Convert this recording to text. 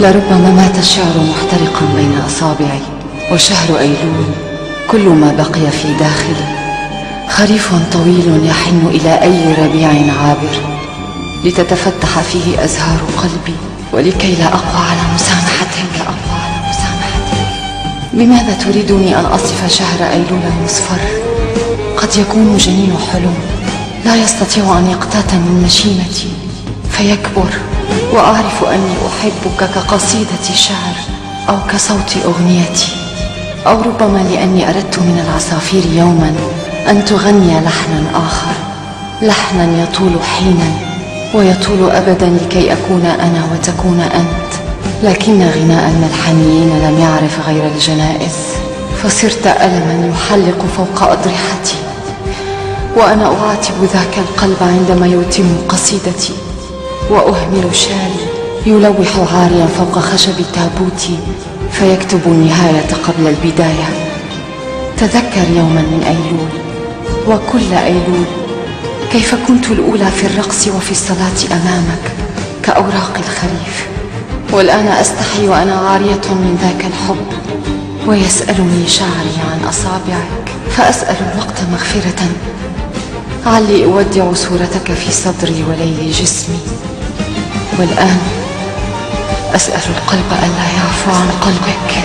لربما مات الشعر محترقا بين أصابعي، وشهر أيلول كل ما بقي في داخلي. خريف طويل يحن إلى أي ربيع عابر لتتفتح فيه أزهار قلبي، ولكي لا أقوى على مسامحتك. بماذا تريدني أن أصف شهر أيلول المصفر؟ قد يكون جنين حلم لا يستطيع أن يقتات من مشيمتي فيكبر، وأعرف أني أحبك كقصيدة شعر أو كصوت أغنيتي، أو ربما لأني أردت من العصافير يوما أن تغني لحنا آخر، لحنا يطول حينا ويطول أبدا لكي أكون أنا وتكون أنت. لكن غناء الملحنيين لم يعرف غير الجنائز، فصرت ألما يحلق فوق أضرحتي، وأنا أعاتب ذاك القلب عندما يتم قصيدتي، وأهمل شالي يلوح عاريا فوق خشب تابوتي فيكتب النهاية قبل البداية. تذكر يوما من أيلول وكل أيلول، كيف كنت الأولى في الرقص وفي الصلاة أمامك كأوراق الخريف، والآن أستحي وأنا عارية من ذاك الحب، ويسألني شعري عن أصابعك، فأسأل الوقت مغفرة علي أودع صورتك في صدري وليل جسمي. والآن أسأل القلب ألا يعفو عن قلبك.